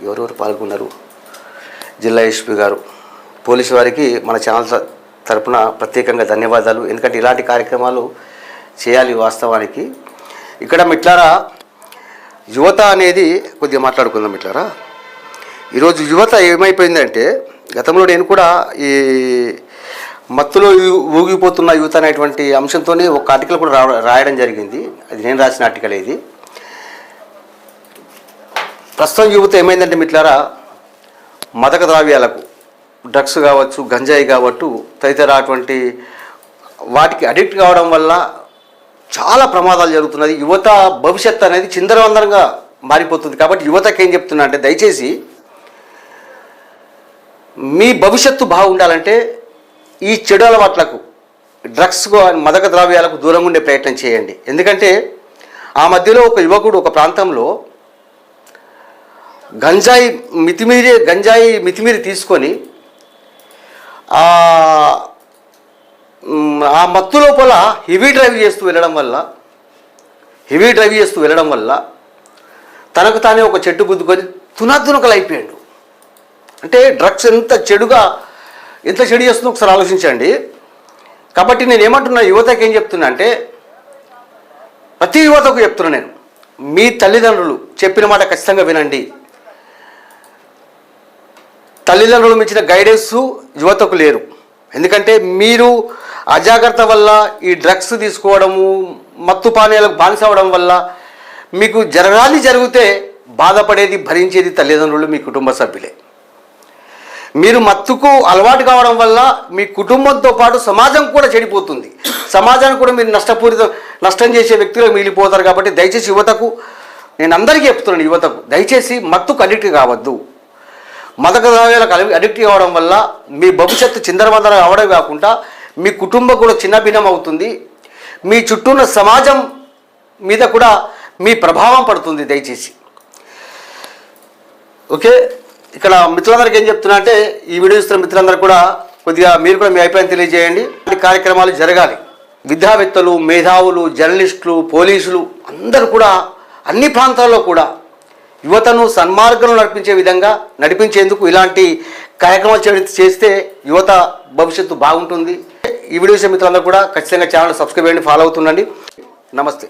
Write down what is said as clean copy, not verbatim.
ఎవరెవరు పాల్గొన్నారు, జిల్లా ఎస్పీ గారు, పోలీసు వారికి మన ఛానల్ తరపున ప్రత్యేకంగా ధన్యవాదాలు. ఎందుకంటే ఇలాంటి కార్యక్రమాలు చేయాలి. వాస్తవానికి ఇక్కడ మిట్లారా యువత అనేది కొద్దిగా మాట్లాడుకుందాం. మిట్లారా ఈరోజు యువత ఏమైపోయిందంటే, గతంలో నేను కూడా ఈ మత్తులో ఊగిపోతున్న యువత అనేటువంటి అంశంతో ఒక ఆర్టికల్ కూడా రాయడం జరిగింది. అది నేను రాసిన ఆర్టికల్. ఇది ప్రస్తుతం యువత ఏమైందంటే మిట్లారా, మదక ద్రవ్యాలకు, డ్రగ్స్ కావచ్చు, గంజాయి కావచ్చు, తదితర అటువంటి వాటికి అడిక్ట్ కావడం వల్ల చాలా ప్రమాదాలు జరుగుతున్నది. యువత భవిష్యత్తు అనేది చిందరవందరంగా మారిపోతుంది. కాబట్టి యువతకి ఏం చెప్తున్నా అంటే, దయచేసి మీ భవిష్యత్తు బాగుండాలంటే ఈ చెడు అలవాట్లకు, డ్రగ్స్, మదక ద్రవ్యాలకు దూరంగా ఉండే ప్రయత్నం చేయండి. ఎందుకంటే ఆ మధ్యలో ఒక యువకుడు ఒక ప్రాంతంలో గంజాయి మితిమీరి తీసుకొని ఆ మత్తు లోపల హెవీ డ్రైవ్ చేస్తూ వెళ్ళడం వల్ల తనకు తానే ఒక చెట్టు గుద్దుకొని తునకలు అయిపోయాడు. అంటే డ్రగ్స్ ఎంత చెడు చేస్తుందో ఒకసారి ఆలోచించండి. కాబట్టి నేను ఏమంటున్నా, యువతకి ఏం చెప్తున్నా అంటే, ప్రతి యువతకు చెప్తున్నా నేను, మీ తల్లిదండ్రులు చెప్పిన మాట ఖచ్చితంగా వినండి. తల్లిదండ్రులు మించిన గైడెన్స్ యువతకు లేరు. ఎందుకంటే మీరు అజాగ్రత్త వల్ల ఈ డ్రగ్స్ తీసుకోవడము, మత్తు పానీయాలకు బానిసవడం వల్ల మీకు జరిగితే బాధపడేది, భరించేది తల్లిదండ్రులు, మీ కుటుంబ సభ్యులే. మీరు మత్తుకు అలవాటు కావడం వల్ల మీ కుటుంబంతో పాటు సమాజం కూడా చెడిపోతుంది. సమాజానికి కూడా మీరు నష్టం చేసే వ్యక్తులు మిగిలిపోతారు. కాబట్టి దయచేసి యువతకు నేను అందరికీ చెప్తున్నాను, యువతకు దయచేసి మత్తుకు అడిక్ట్ కావద్దు. మదక ద్రవ్యాలకు అడిక్ట్ కావడం వల్ల మీ భవిష్యత్తు చిందరవందర అవడం కాకుండా మీ కుటుంబం కూడా చిన్నభిన్నం అవుతుంది. మీ చుట్టూ ఉన్న సమాజం మీద కూడా మీ ప్రభావం పడుతుంది. దయచేసి ఓకే. ఇక్కడ మిత్రులందరికీ ఏం చెప్తున్నా అంటే, ఈ వీడియో ఇస్తున్న మిత్రులందరూ కూడా కొద్దిగా మీరు కూడా మీ అభిప్రాయం తెలియజేయండి. ఈ కార్యక్రమాలు జరగాలి. విద్యావేత్తలు, మేధావులు, జర్నలిస్టులు, పోలీసులు అందరూ కూడా అన్ని ప్రాంతాల్లో కూడా యువతను సన్మార్గంలో నడిపించేందుకు ఇలాంటి కార్యక్రమాలు చేస్తే యువత భవిష్యత్తు బాగుంటుంది. ఈ వీడియో మిత్రులందరూ కూడా ఖచ్చితంగా ఛానల్ సబ్స్క్రైబ్ చేయండి, ఫాలో అవుతుండండి. నమస్తే.